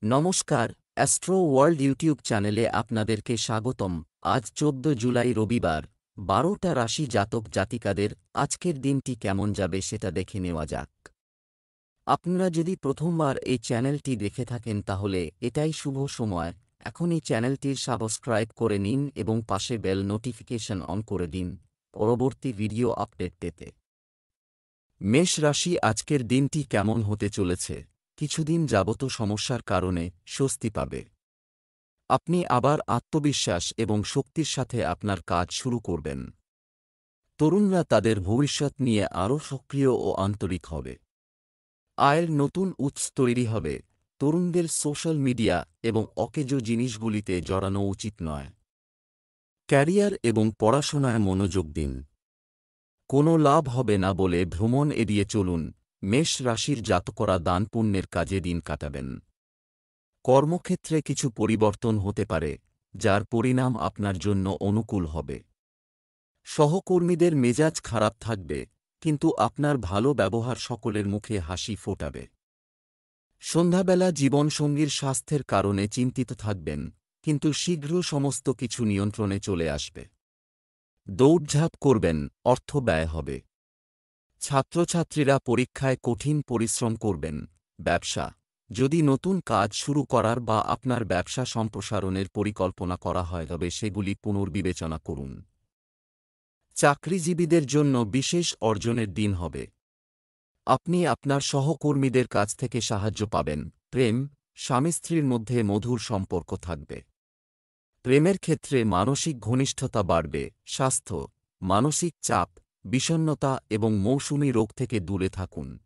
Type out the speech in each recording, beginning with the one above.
নমস্কার, astro world YouTube চ্যানেলে আপনাদেরকে স্বাগতম। আজ ১৪ জুলাই রবিবার, ১২টা রাশি জাতক জাতিকাদের আজকের দিনটি কেমন যাবে সেটা দেখে নেওয়া যাক। আপনারা যদি প্রথমবার এই চ্যানেলটি দেখে থাকেন তাহলে এটাই শুভ সময়। এখন এই চ্যানেলটির সাবস্ক্রাইব করে নিন এবং পাশে বেল নোটিফিকেশন অন করে দিন পরবর্তী ভিডিও আপডেট পেতে। মেষ রাশি আজকের দিনটি কেমন হতে চলেছে? কিছুদিন যাবত সমস্যার কারণে স্বস্তি পাবে। আপনি আবার আত্মবিশ্বাস এবং শক্তির সাথে আপনার কাজ শুরু করবেন। তরুণরা তাদের ভবিষ্যৎ নিয়ে আরও সক্রিয় ও আন্তরিক হবে। আয়ের নতুন উৎস তৈরি হবে। তরুণদের সোশ্যাল মিডিয়া এবং অকেজো জিনিসগুলিতে জড়ানো উচিত নয়। ক্যারিয়ার এবং পড়াশোনায় মনোযোগ দিন। কোনো লাভ হবে না বলে ভ্রমণ এড়িয়ে চলুন। মেষ রাশির জাতকরা দান পুণ্যের কাজে দিন কাটাবেন। কর্মক্ষেত্রে কিছু পরিবর্তন হতে পারে, যার পরিণাম আপনার জন্য অনুকূল হবে। সহকর্মীদের মেজাজ খারাপ থাকবে, কিন্তু আপনার ভালো ব্যবহার সকলের মুখে হাসি ফোটাবে। সন্ধ্যাবেলা জীবনসঙ্গীর স্বাস্থ্যের কারণে চিন্তিত থাকবেন, কিন্তু শীঘ্র সমস্ত কিছু নিয়ন্ত্রণে চলে আসবে। দৌড়ঝাঁপ করবেন, অর্থ ব্যয় হবে। ছাত্রছাত্রীরা পরীক্ষায় কঠিন পরিশ্রম করবেন। ব্যবসা, যদি নতুন কাজ শুরু করার বা আপনার ব্যবসা সম্প্রসারণের পরিকল্পনা করা হয় তবে সেগুলি পুনর্বিবেচনা করুন। চাকরিজীবীদের জন্য বিশেষ অর্জনের দিন হবে। আপনি আপনার সহকর্মীদের কাছ থেকে সাহায্য পাবেন। প্রেম, স্বামী স্ত্রীর মধ্যে মধুর সম্পর্ক থাকবে। প্রেমের ক্ষেত্রে মানসিক ঘনিষ্ঠতা বাড়বে। স্বাস্থ্য, মানসিক চাপ, বিষণ্ণতা এবং মৌসুমী রোগ থেকে দূরে থাকুন।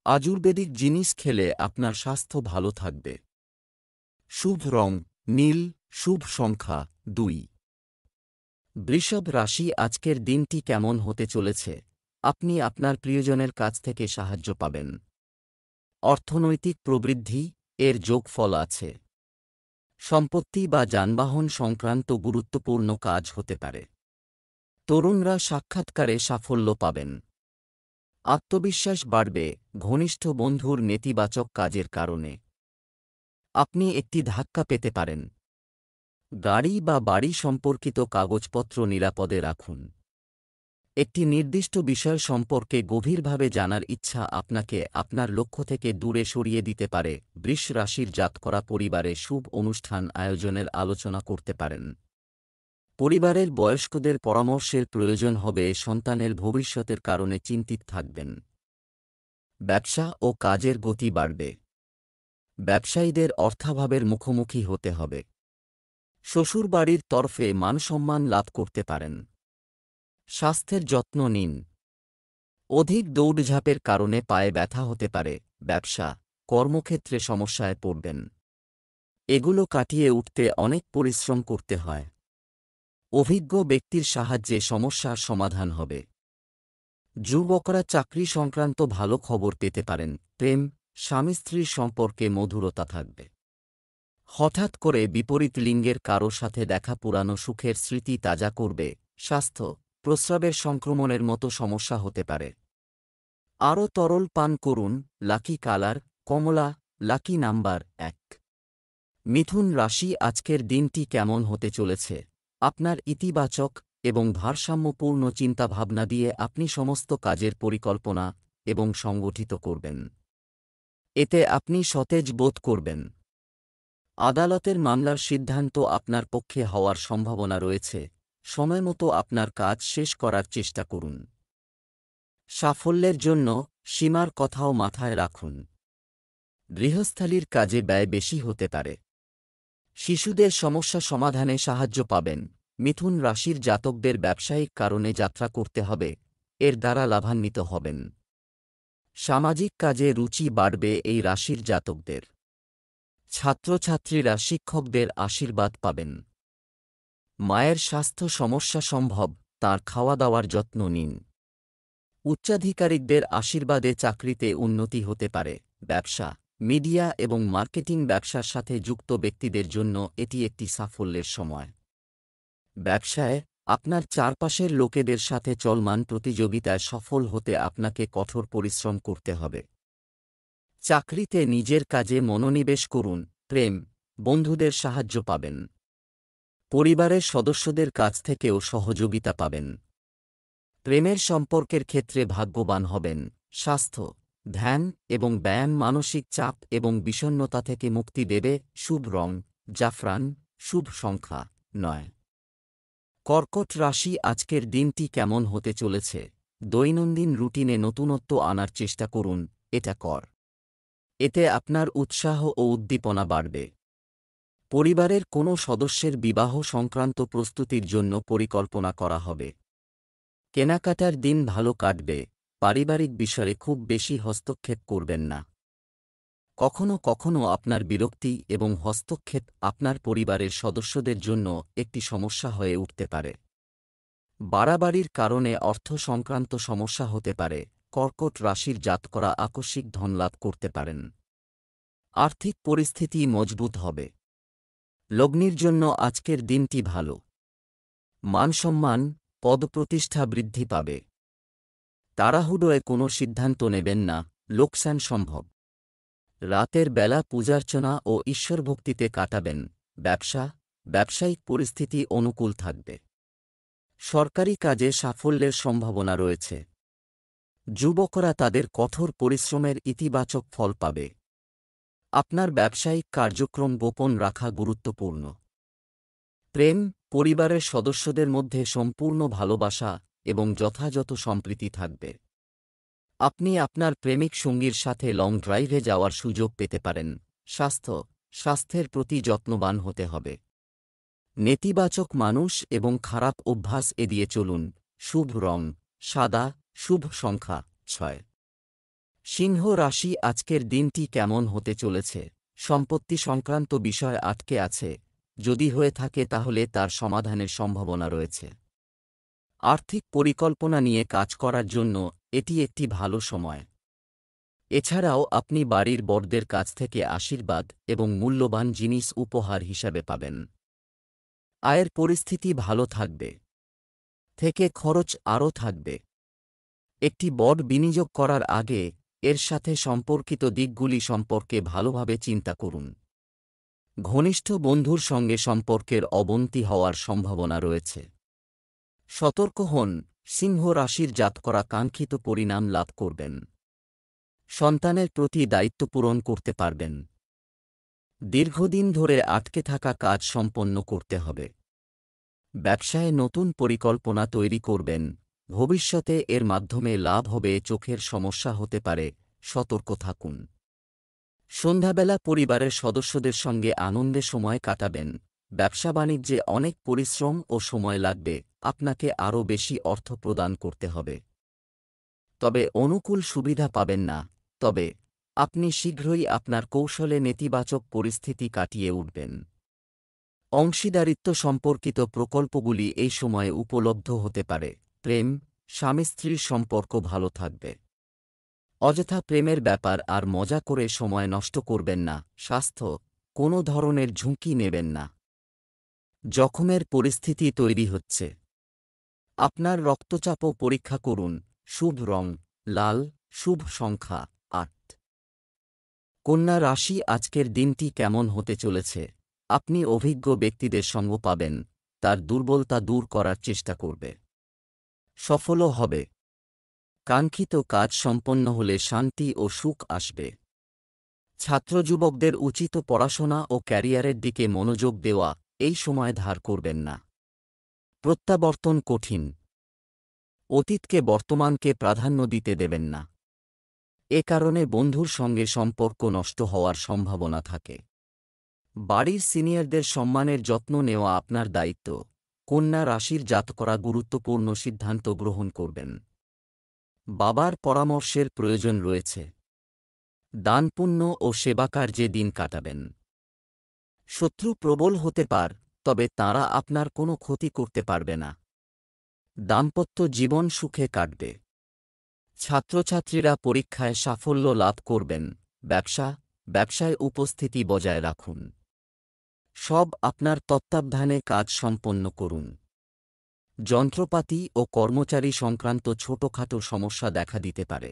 আয়ুর্বেদিক জিনিস খেলে আপনার স্বাস্থ্য ভালো থাকবে। শুভ রং নীল, শুভ সংখ্যা ২। বৃষভ রাশি আজকের দিনটি কেমন হতে চলেছে? আপনি আপনার প্রিয়জনের কাছ থেকে সাহায্য পাবেন। অর্থনৈতিক প্রবৃদ্ধি এর যোগফল আছে। সম্পত্তি বা যানবাহন সংক্রান্ত গুরুত্বপূর্ণ কাজ হতে পারে। তরুণরা সাক্ষাৎকারে সাফল্য পাবেন। আত্মবিশ্বাস বাড়বে ঘনিষ্ঠ বন্ধুর নেতিবাচক কাজের কারণে। আপনি একটি ধাক্কা পেতে পারেন। গাড়ি বা বাড়ি সম্পর্কিত কাগজপত্র নিরাপদে রাখুন। একটি নির্দিষ্ট বিষয় সম্পর্কে গভীরভাবে জানার ইচ্ছা আপনাকে আপনার লক্ষ্য থেকে দূরে সরিয়ে দিতে পারে। বৃষ রাশির জাতকরা পরিবারে শুভ অনুষ্ঠান আয়োজনের আলোচনা করতে পারেন। পরিবারের বয়স্কদের পরামর্শের প্রয়োজন হবে। সন্তানের ভবিষ্যতের কারণে চিন্তিত থাকবেন। ব্যবসা ও কাজের গতি বাড়বে। ব্যবসায়ীদের অর্থাভাবের মুখোমুখি হতে হবে। শ্বশুরবাড়ির তরফে মানসম্মান লাভ করতে পারেন। স্বাস্থ্যের যত্ন নিন। অধিক দৌড়ঝাঁপের কারণে পায়ে ব্যথা হতে পারে। ব্যবসা, কর্মক্ষেত্রে সমস্যায় পড়বেন। এগুলো কাটিয়ে উঠতে অনেক পরিশ্রম করতে হয়। অভিজ্ঞ ব্যক্তির সাহায্যে সমস্যার সমাধান হবে। যুবকরা চাকরি সংক্রান্ত ভালো খবর পেতে পারেন। প্রেম, স্বামী স্ত্রীর সম্পর্কে মধুরতা থাকবে। হঠাৎ করে বিপরীত লিঙ্গের কারো সাথে দেখা পুরানো সুখের স্মৃতি তাজা করবে। স্বাস্থ্য, প্রস্রাবের সংক্রমণের মতো সমস্যা হতে পারে। আরও তরল পান করুন। লাকি কালার কমলা, লাকি নাম্বার ১। মিথুন রাশি আজকের দিনটি কেমন হতে চলেছে? আপনার ইতিবাচক এবং ভারসাম্যপূর্ণ চিন্তাভাবনা দিয়ে আপনি সমস্ত কাজের পরিকল্পনা এবং সংগঠিত করবেন। এতে আপনি সতেজ বোধ করবেন। আদালতের মামলার সিদ্ধান্ত আপনার পক্ষে হওয়ার সম্ভাবনা রয়েছে। সময়মতো আপনার কাজ শেষ করার চেষ্টা করুন। সাফল্যের জন্য সীমার কথাও মাথায় রাখুন। গৃহস্থালির কাজে ব্যয় বেশি হতে পারে। শিশুদের সমস্যা সমাধানে সাহায্য পাবেন। মিথুন রাশির জাতকদের ব্যবসায়িক কারণে যাত্রা করতে হবে, এর দ্বারা লাভান্বিত হবেন। সামাজিক কাজে রুচি বাড়বে এই রাশির জাতকদের। ছাত্রছাত্রীরা শিক্ষকদের আশীর্বাদ পাবেন। মায়ের স্বাস্থ্য সমস্যা সম্ভব, তার খাওয়া দাওয়ার যত্ন নিন। উচ্চাধিকারিকদের আশীর্বাদে চাকরিতে উন্নতি হতে পারে। ব্যবসা, মিডিয়া এবং মার্কেটিং ব্যবসার সাথে যুক্ত ব্যক্তিদের জন্য এটি একটি সাফল্যের সময়। ব্যবসায়, আপনার চারপাশের লোকেদের সাথে চলমান প্রতিযোগিতায় সফল হতে আপনাকে কঠোর পরিশ্রম করতে হবে। চাকরিতে নিজের কাজে মনোনিবেশ করুন। প্রেম, বন্ধুদের সাহায্য পাবেন। পরিবারের সদস্যদের কাছ থেকেও সহযোগিতা পাবেন। প্রেমের সম্পর্কের ক্ষেত্রে ভাগ্যবান হবেন। স্বাস্থ্য, ধ্যান এবং ব্যায়াম মানসিক চাপ এবং বিষণ্ণতা থেকে মুক্তি দেবে। শুভ রং জাফরান, শুভ সংখ্যা 9। কর্কট রাশি আজকের দিনটি কেমন হতে চলেছে? দৈনন্দিন রুটিনে নতুনত্ব আনার চেষ্টা করুন, এটা কর। এতে আপনার উৎসাহ ও উদ্দীপনা বাড়বে। পরিবারের কোনো সদস্যের বিবাহ সংক্রান্ত প্রস্তুতির জন্য পরিকল্পনা করা হবে। কেনাকাটার দিন ভালো কাটবে। পারিবারিক বিষয়ে খুব বেশি হস্তক্ষেপ করবেন না। কখনো কখনো আপনার বিরক্তি এবং হস্তক্ষেপ আপনার পরিবারের সদস্যদের জন্য একটি সমস্যা হয়ে উঠতে পারে। বাড়াবাড়ির কারণে অর্থ সংক্রান্ত সমস্যা হতে পারে। কর্কট রাশির জাতকরা আকস্মিক ধনলাভ করতে পারেন। আর্থিক পরিস্থিতি মজবুত হবে। লগ্নির জন্য আজকের দিনটি ভালো। মানসম্মান, পদপ্রতিষ্ঠা বৃদ্ধি পাবে। তাড়াহুড়োয় কোনো সিদ্ধান্ত নেবেন না, লোকসান সম্ভব। রাতের বেলা পূজার্চনা ও ঈশ্বরভক্তিতে কাটাবেন। ব্যবসায়িক পরিস্থিতি অনুকূল থাকবে। সরকারি কাজে সাফল্যের সম্ভাবনা রয়েছে। যুবকরা তাদের কঠোর পরিশ্রমের ইতিবাচক ফল পাবে। আপনার ব্যবসায়িক কার্যক্রম গোপন রাখা গুরুত্বপূর্ণ। প্রেম, পরিবারের সদস্যদের মধ্যে সম্পূর্ণ ভালোবাসা এবং যথাযথ সম্প্রীতি থাকবে। আপনি আপনার প্রেমিক সঙ্গীর সাথে লং ড্রাইভে যাওয়ার সুযোগ পেতে পারেন। স্বাস্থ্যের প্রতি যত্নবান হতে হবে। নেতিবাচক মানুষ এবং খারাপ অভ্যাস এড়িয়ে চলুন। শুভ রং সাদা, শুভ সংখ্যা 6। সিংহ রাশি আজকের দিনটি কেমন হতে চলেছে? সম্পত্তি সংক্রান্ত বিষয় আটকে আছে, যদি হয়ে থাকে তাহলে তার সমাধানের সম্ভাবনা রয়েছে। আর্থিক পরিকল্পনা নিয়ে কাজ করার জন্য এটি একটি ভালো সময়। এছাড়াও আপনি বাড়ির বড়দের কাছ থেকে আশীর্বাদ এবং মূল্যবান জিনিস উপহার হিসাবে পাবেন। আয়ের পরিস্থিতি ভালো থাকবে। খরচ আরও থাকবে। একটি বড় বিনিয়োগ করার আগে এর সাথে সম্পর্কিত দিকগুলি সম্পর্কে ভালোভাবে চিন্তা করুন। ঘনিষ্ঠ বন্ধুর সঙ্গে সম্পর্কের অবনতি হওয়ার সম্ভাবনা রয়েছে। সতর্ক হন, সিংহ রাশির জাতকরা কাঙ্ক্ষিত পরিণাম লাভ করবেন। সন্তানের প্রতি দায়িত্ব পূরণ করতে পারবেন। দীর্ঘদিন ধরে আটকে থাকা কাজ সম্পন্ন করতে হবে। ব্যবসায় নতুন পরিকল্পনা তৈরি করবেন। ভবিষ্যতে এর মাধ্যমে লাভ হবে। চোখের সমস্যা হতে পারে, সতর্ক থাকুন। সন্ধ্যাবেলা পরিবারের সদস্যদের সঙ্গে আনন্দে সময় কাটাবেন। ব্যবসা বাণিজ্যে অনেক পরিশ্রম ও সময় লাগবে। আপনাকে আরও বেশি অর্থ প্রদান করতে হবে। তবে অনুকূল সুবিধা পাবেন না। তবে আপনি শীঘ্রই আপনার কৌশলে নেতিবাচক পরিস্থিতি কাটিয়ে উঠবেন। অংশীদারিত্ব সম্পর্কিত প্রকল্পগুলি এই সময়ে উপলব্ধ হতে পারে। প্রেম, স্বামী স্ত্রীর সম্পর্ক ভালো থাকবে। অযথা প্রেমের ব্যাপার আর মজা করে সময় নষ্ট করবেন না। স্বাস্থ্য, কোনো ধরনের ঝুঁকি নেবেন না। জখমের পরিস্থিতি তৈরি হচ্ছে। আপনার রক্তচাপও পরীক্ষা করুন। শুভ রং লাল, শুভ সংখ্যা 8। কন্যা রাশি আজকের দিনটি কেমন হতে চলেছে? আপনি অভিজ্ঞ ব্যক্তিদের সঙ্গ পাবেন। তার দুর্বলতা দূর করার চেষ্টা করবে। সফলও হবে। কাঙ্ক্ষিত কাজ সম্পন্ন হলে শান্তি ও সুখ আসবে। ছাত্রযুবকদের উচিত পড়াশোনা ও ক্যারিয়ারের দিকে মনোযোগ দেওয়া। এই সময় ধার করবেন না। প্রত্যাবর্তন কঠিন। অতীতকে বর্তমানকে প্রাধান্য দিতে দেবেন না। এ কারণে বন্ধুর সঙ্গে সম্পর্ক নষ্ট হওয়ার সম্ভাবনা থাকে। বাড়ির সিনিয়রদের সম্মানের যত্ন নেওয়া আপনার দায়িত্ব। কন্যা রাশির জাতকরা গুরুত্বপূর্ণ সিদ্ধান্ত গ্রহণ করবেন। বাবার পরামর্শের প্রয়োজন রয়েছে। দানপুণ্য ও সেবাকার্যে দিন কাটাবেন। শত্রু প্রবল হতে পার, তবে তাঁরা আপনার কোনো ক্ষতি করতে পারবে না। দাম্পত্য জীবন সুখে কাটবে। ছাত্রছাত্রীরা পরীক্ষায় সাফল্য লাভ করবেন। ব্যবসায় উপস্থিতি বজায় রাখুন। সব আপনার তত্ত্বাবধানে কাজ সম্পন্ন করুন। যন্ত্রপাতি ও কর্মচারী সংক্রান্ত ছোটখাটো সমস্যা দেখা দিতে পারে।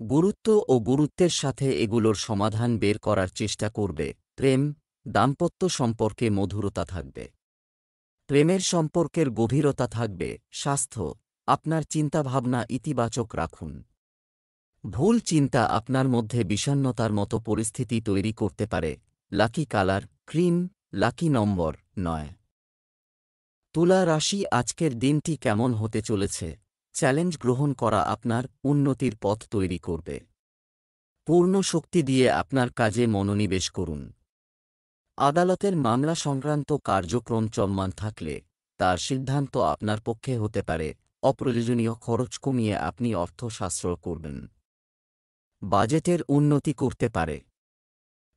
গুরুত্ব ও গুরুত্বের সাথে এগুলোর সমাধান বের করার চেষ্টা করবে। প্রেম, দাম্পত্য সম্পর্কে মধুরতা থাকবে। প্রেমের সম্পর্কের গভীরতা থাকবে। স্বাস্থ্য, আপনার চিন্তাভাবনা ইতিবাচক রাখুন। ভুল চিন্তা আপনার মধ্যে বিষণ্ণতার মতো পরিস্থিতি তৈরি করতে পারে। লাকি কালার ক্রিম, লাকি নম্বর 9। তুলা রাশি, আজকের দিনটি কেমন হতে চলেছে? চ্যালেঞ্জ গ্রহণ করা আপনার উন্নতির পথ তৈরি করবে। পূর্ণ শক্তি দিয়ে আপনার কাজে মনোনিবেশ করুন। আদালতের মামলা সংক্রান্ত কার্যক্রম চলমান থাকলে তার সিদ্ধান্ত আপনার পক্ষে হতে পারে। অপ্রয়োজনীয় খরচ কমিয়ে আপনি অর্থ সাশ্রয় করবেন। বাজেটের উন্নতি করতে পারে।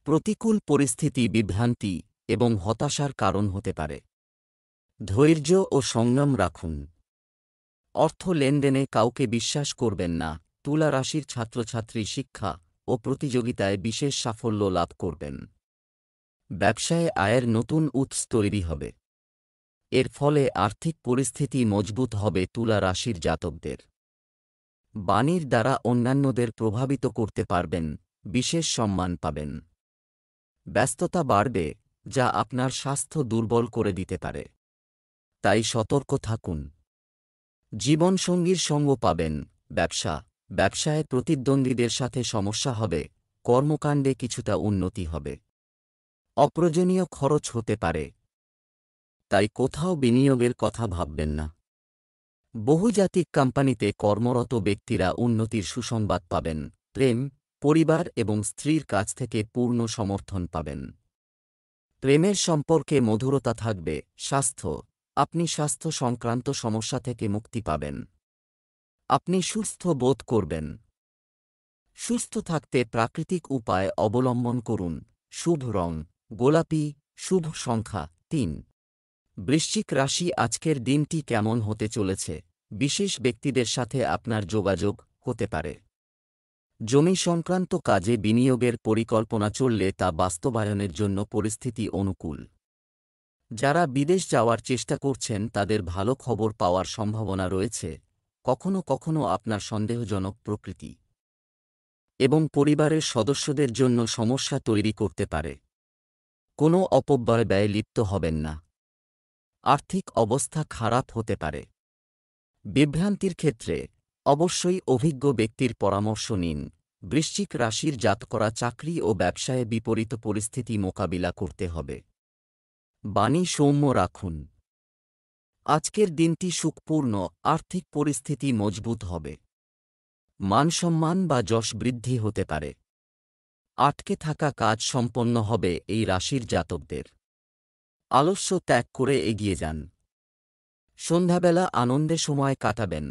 প্রতিকূল পরিস্থিতি বিভ্রান্তি এবং হতাশার কারণ হতে পারে। ধৈর্য ও সংযম রাখুন। অর্থ লেনদেনে কাউকে বিশ্বাস করবেন না। তুলা রাশির ছাত্রছাত্রী শিক্ষা ও প্রতিযোগিতায় বিশেষ সাফল্য লাভ করবেন। ব্যবসায়ে আয়ের নতুন উৎস তৈরি হবে। এর ফলে আর্থিক পরিস্থিতি মজবুত হবে। তুলা রাশির জাতকদের বাণীর দ্বারা অন্যান্যদের প্রভাবিত করতে পারবেন। বিশেষ সম্মান পাবেন। ব্যস্ততা বাড়বে, যা আপনার স্বাস্থ্য দুর্বল করে দিতে পারে। তাই সতর্ক থাকুন। জীবনসঙ্গীর সঙ্গ পাবেন। ব্যবসায় প্রতিদ্বন্দ্বীদের সাথে সমস্যা হবে। কর্মকাণ্ডে কিছুটা উন্নতি হবে। অপ্রয়োজনীয় খরচ হতে পারে, তাই কোথাও বিনিয়োগের কথা ভাববেন না। বহুজাতিক কোম্পানিতে কর্মরত ব্যক্তিরা উন্নতির সুসংবাদ পাবেন। প্রেম, পরিবার এবং স্ত্রীর কাছ থেকে পূর্ণ সমর্থন পাবেন। প্রেমের সম্পর্কে মধুরতা থাকবে। স্বাস্থ্য, আপনি স্বাস্থ্য সংক্রান্ত সমস্যা থেকে মুক্তি পাবেন। আপনি সুস্থ বোধ করবেন। সুস্থ থাকতে প্রাকৃতিক উপায় অবলম্বন করুন। শুভ রং গোলাপি, শুভ সংখ্যা 3। বৃশ্চিক রাশি, আজকের দিনটি কেমন হতে চলেছে? বিশেষ ব্যক্তিদের সাথে আপনার যোগাযোগ হতে পারে। জমি সংক্রান্ত কাজে বিনিয়োগের পরিকল্পনা চললে তা বাস্তবায়নের জন্য পরিস্থিতি অনুকূল। যারা বিদেশ যাওয়ার চেষ্টা করছেন তাদের ভালো খবর পাওয়ার সম্ভাবনা রয়েছে। কখনো কখনো আপনার সন্দেহজনক প্রকৃতি এবং পরিবারের সদস্যদের জন্য সমস্যা তৈরি করতে পারে। কোনো অপব্যয়ে লিপ্ত হবেন না। আর্থিক অবস্থা খারাপ হতে পারে। বিভ্রান্তির ক্ষেত্রে অবশ্যই অভিজ্ঞ ব্যক্তির পরামর্শ নিন। বৃশ্চিক রাশির জাতকরা চাকরি ও ব্যবসায়ে বিপরীত পরিস্থিতি মোকাবিলা করতে হবে। বাণী সৌম্য রাখুন। আজকের দিনটি সুখপূর্ণ। আর্থিক পরিস্থিতি মজবুত হবে। মানসম্মান বা যশ বৃদ্ধি হতে পারে। আটকে থাকা কাজ সম্পন্ন হবে এই রাশির জাতকদের। আলস্য ত্যাগ করে এগিয়ে যান। সন্ধ্যাবেলা আনন্দে সময় কাটাবেন।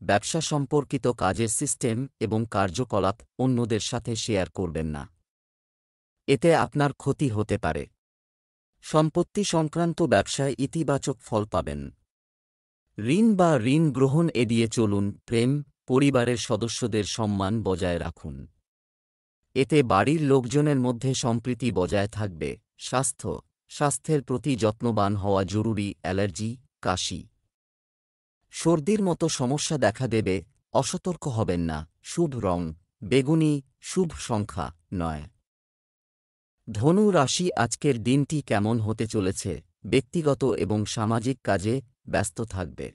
ব্যবসা সম্পর্কিত কাজের সিস্টেম এবং কার্যকলাপ অন্যদের সাথে শেয়ার করবেন না। এতে আপনার ক্ষতি হতে পারে। সম্পত্তি সংক্রান্ত ব্যবসায় ইতিবাচক ফল পাবেন। ঋণ বা ঋণ গ্রহণ এড়িয়ে চলুন। প্রেম, পরিবারের সদস্যদের সম্মান বজায় রাখুন। এতে বাড়ির লোকজনের মধ্যে সম্প্রীতি বজায় থাকবে। স্বাস্থ্যের প্রতি যত্নবান হওয়া জরুরি। অ্যালার্জি, কাশি, সর্দির মতো সমস্যা দেখা দেবে। অসতর্ক হবেন না। শুভ রং বেগুনি, শুভ সংখ্যা 9। ধনু রাশি, আজকের দিনটি কেমন হতে চলেছে? ব্যক্তিগত এবং সামাজিক কাজে ব্যস্ত থাকবে।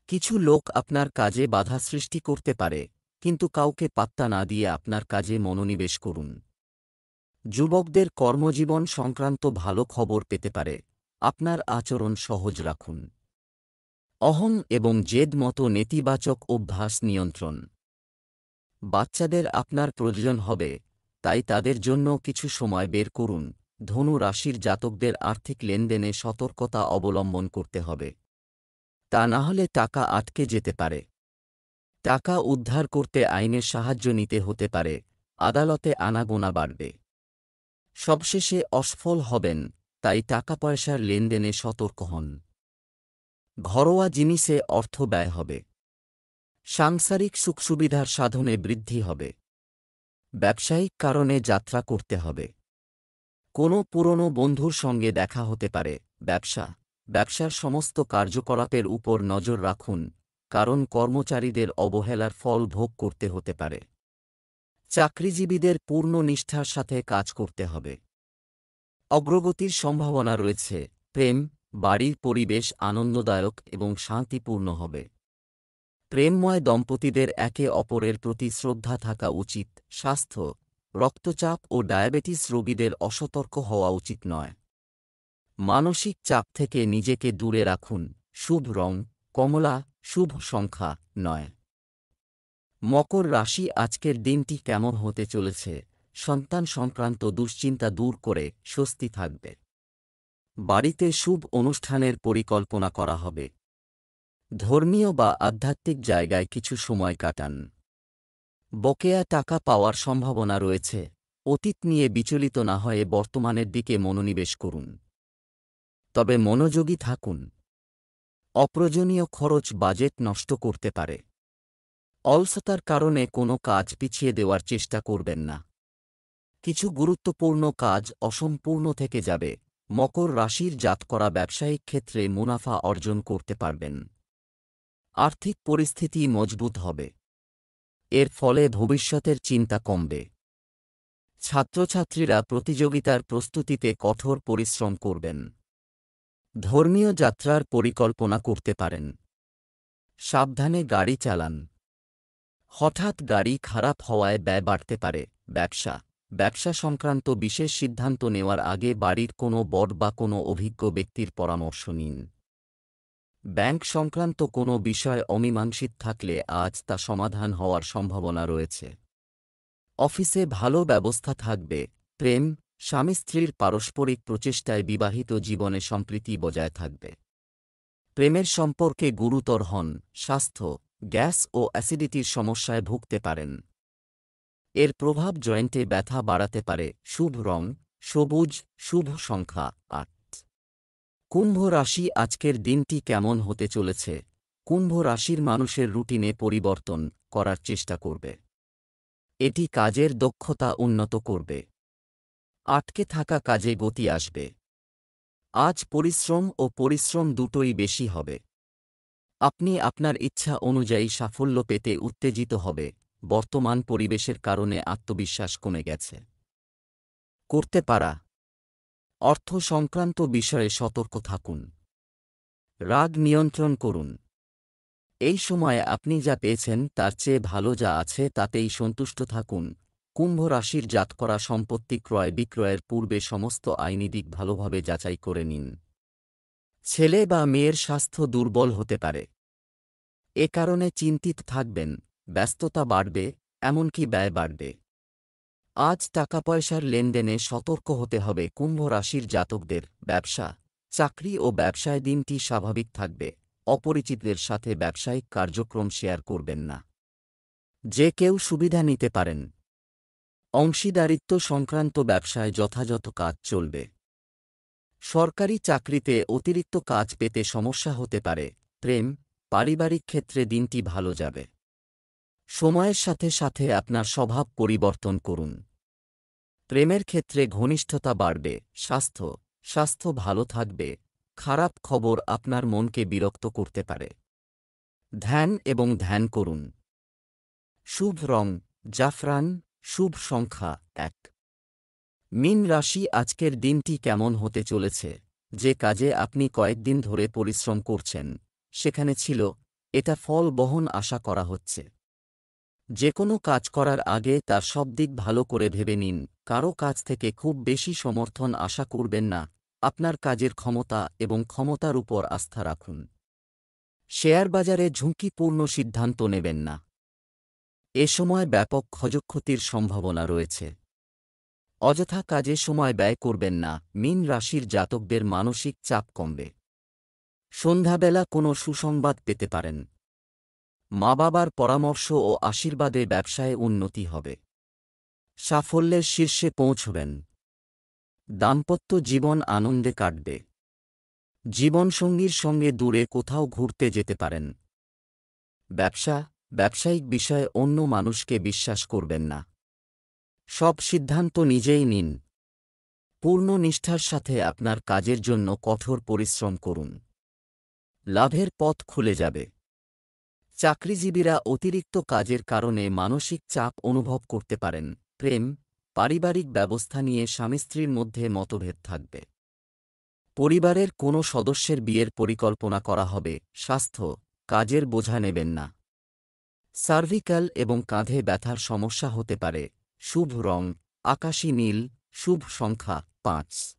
কিছু লোক আপনার কাজে বাধা সৃষ্টি করতে পারে, কিন্তু কাউকে পাত্তা না দিয়ে আপনার কাজে মনোনিবেশ করুন। যুবকদের কর্মজীবন সংক্রান্ত ভালো খবর পেতে পারে। আপনার আচরণ সহজ রাখুন। অহং এবং জেদ মতো নেতিবাচক অভ্যাস নিয়ন্ত্রণ। বাচ্চাদের আপনার প্রয়োজন হবে, তাই তাদের জন্য কিছু সময় বের করুন। ধনু রাশির জাতকদের আর্থিক লেনদেনে সতর্কতা অবলম্বন করতে হবে। তা না হলে টাকা আটকে যেতে পারে। টাকা উদ্ধার করতে আইনের সাহায্য নিতে হতে পারে। আদালতে আনাগোনা বাড়বে। সবশেষে অসফল হবেন, তাই টাকা পয়সার লেনদেনে সতর্ক হন। ঘরোয়া জিনিসে অর্থ ব্যয় হবে। সাংসারিক সুখসুবিধার সাধনে বৃদ্ধি হবে। ব্যবসায়িক কারণে যাত্রা করতে হবে। কোনো পুরনো বন্ধুর সঙ্গে দেখা হতে পারে। ব্যবসার সমস্ত কার্যকলাপের উপর নজর রাখুন। কারণ কর্মচারীদের অবহেলার ফল ভোগ করতে হতে পারে। চাকরিজীবীদের পূর্ণ নিষ্ঠার সাথে কাজ করতে হবে। অগ্রগতির সম্ভাবনা রয়েছে। প্রেম, বাড়ির পরিবেশ আনন্দদায়ক এবং শান্তিপূর্ণ হবে। প্রেমময় দম্পতিদের একে অপরের প্রতি শ্রদ্ধা থাকা উচিত। স্বাস্থ্য, রক্তচাপ ও ডায়াবেটিস রোগীদের অসতর্ক হওয়া উচিত নয়। মানসিক চাপ থেকে নিজেকে দূরে রাখুন। শুভ রং কমলা, শুভ সংখ্যা 9। মকর রাশি আজকের দিনটি কেমন হতে চলেছে? সন্তান সংক্রান্ত দুশ্চিন্তা দূর করে স্বস্তি থাকবে। বাড়িতে শুভ অনুষ্ঠানের পরিকল্পনা করা হবে। ধর্মীয় বা আধ্যাত্মিক জায়গায় কিছু সময় কাটান। বকেয়া টাকা পাওয়ার সম্ভাবনা রয়েছে। অতীত নিয়ে বিচলিত না হয়ে বর্তমানের দিকে মনোনিবেশ করুন। তবে মনোযোগী থাকুন। অপ্রয়োজনীয় খরচ বাজেট নষ্ট করতে পারে। অলসতার কারণে কোনো কাজ পিছিয়ে দেওয়ার চেষ্টা করবেন না। কিছু গুরুত্বপূর্ণ কাজ অসম্পূর্ণ থেকে যাবে। মকর রাশির জাতকরা ব্যবসায়িক ক্ষেত্রে মুনাফা অর্জন করতে পারবেন। আর্থিক পরিস্থিতি মজবুত হবে। এর ফলে ভবিষ্যতের চিন্তা কমবে। ছাত্রছাত্রীরা প্রতিযোগিতার প্রস্তুতিতে কঠোর পরিশ্রম করবেন। ধর্মীয় যাত্রার পরিকল্পনা করতে পারেন। সাবধানে গাড়ি চালান। হঠাৎ গাড়ি খারাপ হওয়ায় ব্যয় বাড়তে পারে। ব্যবসা সংক্রান্ত বিশেষ সিদ্ধান্ত নেওয়ার আগে বাড়ির কোনো বড় বা কোনো অভিজ্ঞ ব্যক্তির পরামর্শ নিন। ব্যাংক সংক্রান্ত কোনো বিষয় অমীমাংসিত থাকলে আজ তা সমাধান হওয়ার সম্ভাবনা রয়েছে। অফিসে ভালো ব্যবস্থা থাকবে। প্রেম, স্বামী স্ত্রীর পারস্পরিক প্রচেষ্টায় বিবাহিত জীবনে সম্প্রীতি বজায় থাকবে। প্রেমের সম্পর্কে গুরুতর হন। স্বাস্থ্য, গ্যাস ও অ্যাসিডিটির সমস্যায় ভুগতে পারেন। এর প্রভাব জয়েন্টে ব্যথা বাড়াতে পারে। শুভ রং সবুজ, শুভ সংখ্যা 8। কুম্ভ রাশি আজকের দিনটি কেমন হতে চলেছে? কুম্ভ রাশির মানুষের রুটিনে পরিবর্তন করার চেষ্টা করবে। এটি কাজের দক্ষতা উন্নত করবে। আটকে থাকা কাজে গতি আসবে। আজ পরিশ্রম দুটোই বেশি হবে। আপনি আপনার ইচ্ছা অনুযায়ী সাফল্য পেতে উত্তেজিত হবে। বর্তমান পরিবেশের কারণে আত্মবিশ্বাস কমে গেছে। করতে পারা অর্থ সংক্রান্ত বিষয়ে সতর্ক থাকুন। রাগ নিয়ন্ত্রণ করুন। এই সময়ে আপনি যা পেয়েছেন তার চেয়ে ভালো যা আছে তাতেই সন্তুষ্ট থাকুন। কুম্ভ রাশির জাতকরা সম্পত্তি ক্রয় বিক্রয়ের পূর্বে সমস্ত আইনি দিক ভালোভাবে যাচাই করে নিন। ছেলে বা মেয়ের স্বাস্থ্য দুর্বল হতে পারে। এ কারণে চিন্তিত থাকবেন। ব্যস্ততা বাড়বে, এমনকি ব্যয় বাড়বে। আজ টাকা পয়সার লেনদেনে সতর্ক হতে হবে কুম্ভ রাশির জাতকদের। ব্যবসা, চাকরি ও ব্যবসায় দিনটি স্বাভাবিক থাকবে। অপরিচিতদের সাথে ব্যবসায়িক কার্যক্রম শেয়ার করবেন না। যে কেউ সুবিধা নিতে পারেন। অংশীদারিত্ব সংক্রান্ত ব্যবসায় যথাযথ কাজ চলবে। সরকারি চাকরিতে অতিরিক্ত কাজ পেতে সমস্যা হতে পারে। প্রেম, পারিবারিক ক্ষেত্রে দিনটি ভালো যাবে। সময়ের সাথে সাথে আপনার স্বভাব পরিবর্তন করুন। প্রেমের ক্ষেত্রে ঘনিষ্ঠতা বাড়বে। স্বাস্থ্য ভালো থাকবে। খারাপ খবর আপনার মনকে বিরক্ত করতে পারে। ধ্যান করুন। শুভ রং জাফরান, শুভ সংখ্যা 1। মীন রাশি আজকের দিনটি কেমন হতে চলেছে? যে কাজে আপনি কয়েকদিন ধরে পরিশ্রম করছেন সেখানে ছিল এটা ফল বহন আশা করা হচ্ছে। যে কোনো কাজ করার আগে তার সব দিক ভালো করে ভেবে নিন। কারো কাছ থেকে খুব বেশি সমর্থন আশা করবেন না। আপনার কাজের ক্ষমতা এবং ক্ষমতার উপর আস্থা রাখুন। শেয়ার বাজারে ঝুঁকিপূর্ণ সিদ্ধান্ত নেবেন না। এ সময় ব্যাপক ক্ষয়ক্ষতির সম্ভাবনা রয়েছে। অযথা কাজে সময় ব্যয় করবেন না। মীন রাশির জাতকদের মানসিক চাপ কমবে। সন্ধ্যাবেলা কোনো সুসংবাদ পেতে পারেন। মা বাবার পরামর্শ ও আশীর্বাদে ব্যবসায় উন্নতি হবে। সাফল্যের শীর্ষে পৌঁছবেন। দাম্পত্য জীবন আনন্দে কাটবে। জীবনসঙ্গীর সঙ্গে দূরে কোথাও ঘুরতে যেতে পারেন। ব্যবসায়িক বিষয়ে অন্য মানুষকে বিশ্বাস করবেন না। সব সিদ্ধান্ত নিজেই নিন। পূর্ণ নিষ্ঠার সাথে আপনার কাজের জন্য কঠোর পরিশ্রম করুন। লাভের পথ খুলে যাবে। চাকরিজীবীরা অতিরিক্ত কাজের কারণে মানসিক চাপ অনুভব করতে পারেন। প্রেম, পারিবারিক ব্যবস্থা নিয়ে স্বামী-স্ত্রীর মধ্যে মতভেদ থাকবে। পরিবারের কোনো সদস্যের বিয়ের পরিকল্পনা করা হবে। স্বাস্থ্য, কাজের বোঝা নেবেন না। সার্ভিক্যাল এবং কাঁধে ব্যথার সমস্যা হতে পারে। শুভ রং আকাশী নীল, শুভ সংখ্যা 5।